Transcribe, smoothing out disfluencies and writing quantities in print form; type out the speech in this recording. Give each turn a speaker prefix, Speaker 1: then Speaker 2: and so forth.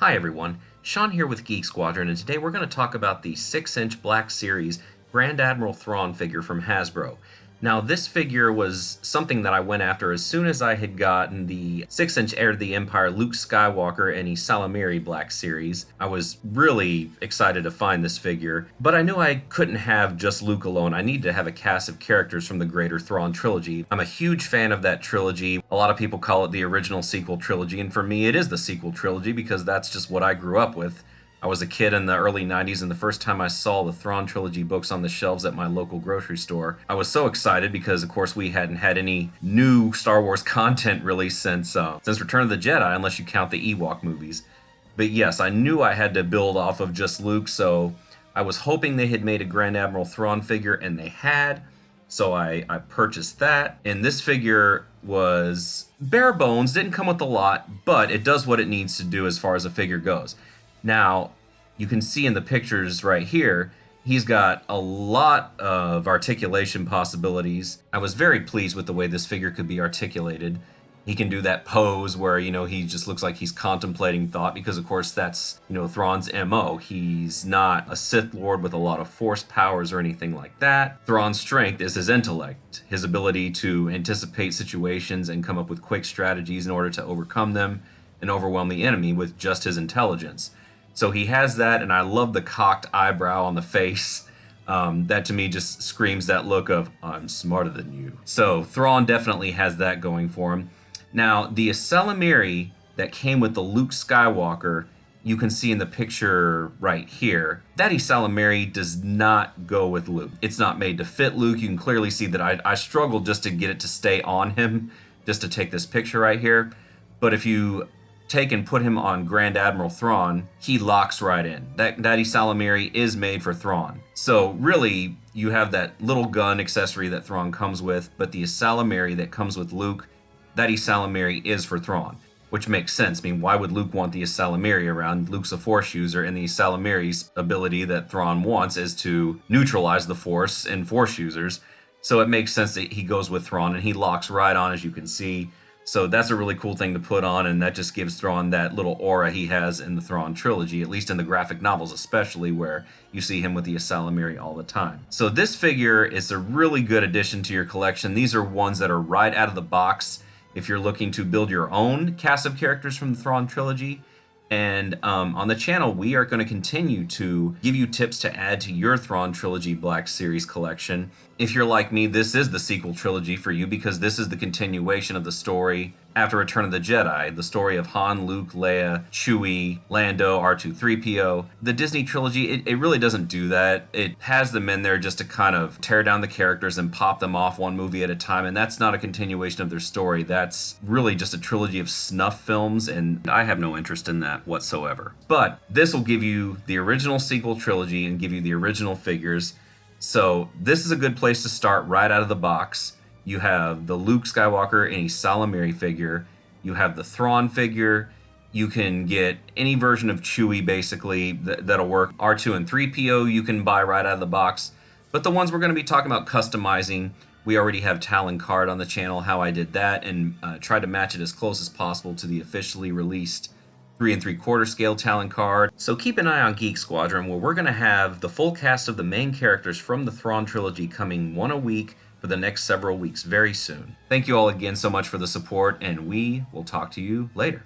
Speaker 1: Hi everyone, Sean here with Geek Squadron, and today we're going to talk about the 6-inch Black Series Grand Admiral Thrawn figure from Hasbro. Now this figure was something that I went after as soon as I had gotten the 6-inch Heir to the Empire Luke Skywalker and Salamiri Black Series. I was really excited to find this figure, but I knew I couldn't have just Luke alone. I needed to have a cast of characters from the greater Thrawn Trilogy. I'm a huge fan of that trilogy. A lot of people call it the original sequel trilogy, and for me it is the sequel trilogy because that's just what I grew up with. I was a kid in the early 90s, and the first time I saw the Thrawn Trilogy books on the shelves at my local grocery store, I was so excited because, of course, we hadn't had any new Star Wars content released since Return of the Jedi, unless you count the Ewok movies. But yes, I knew I had to build off of just Luke, so I was hoping they had made a Grand Admiral Thrawn figure, and they had. So I purchased that, and this figure was bare bones, didn't come with a lot, but it does what it needs to do as far as a figure goes. Now, you can see in the pictures right here, he's got a lot of articulation possibilities. I was very pleased with the way this figure could be articulated. He can do that pose where, he just looks like he's contemplating thought because, of course, that's, Thrawn's MO. He's not a Sith Lord with a lot of force powers or anything like that. Thrawn's strength is his intellect, his ability to anticipate situations and come up with quick strategies in order to overcome them and overwhelm the enemy with just his intelligence. So he has that, and I love the cocked eyebrow on the face. That to me just screams that look of, I'm smarter than you. So Thrawn definitely has that going for him. Now, the Salamiri that came with the Luke Skywalker, you can see in the picture right here. That Salamiri does not go with Luke. It's not made to fit Luke. You can clearly see that I struggled just to get it to stay on him, just to take this picture right here. But if you take and put him on Grand Admiral Thrawn, he locks right in. That Salamiri is made for Thrawn. So really, you have that little gun accessory that Thrawn comes with, but the Salamiri that comes with Luke, that Salamiri is for Thrawn, which makes sense. I mean, why would Luke want the Salamiri around? Luke's a Force user, and the Salamiri's ability that Thrawn wants is to neutralize the Force in Force users. So it makes sense that he goes with Thrawn, and he locks right on, as you can see. So that's a really cool thing to put on, and that just gives Thrawn that little aura he has in the Thrawn trilogy, at least in the graphic novels especially, where you see him with the Salamiri all the time. So this figure is a really good addition to your collection. These are ones that are right out of the box if you're looking to build your own cast of characters from the Thrawn trilogy. And on the channel, we are going to continue to give you tips to add to your Thrawn Trilogy Black Series collection. If you're like me, this is the sequel trilogy for you because this is the continuation of the story after Return of the Jedi, the story of Han, Luke, Leia, Chewie, Lando, R2-3PO. The Disney trilogy, it really doesn't do that. It has them in there just to kind of tear down the characters and pop them off one movie at a time, and that's not a continuation of their story. That's really just a trilogy of snuff films, and I have no interest in that whatsoever. But this will give you the original sequel trilogy and give you the original figures. So this is a good place to start right out of the box. You have the Luke Skywalker and a Salamiri figure. You have the Thrawn figure. You can get any version of Chewie, basically, that'll work. R2 and 3PO you can buy right out of the box. But the ones we're going to be talking about customizing, we already have Talon Card on the channel, how I did that, and tried to match it as close as possible to the officially released 3 3/4 scale Talon Card. So keep an eye on Geek Squadron, where we're going to have the full cast of the main characters from the Thrawn trilogy coming one a week for the next several weeks very soon. Thank you all again so much for the support, and we will talk to you later.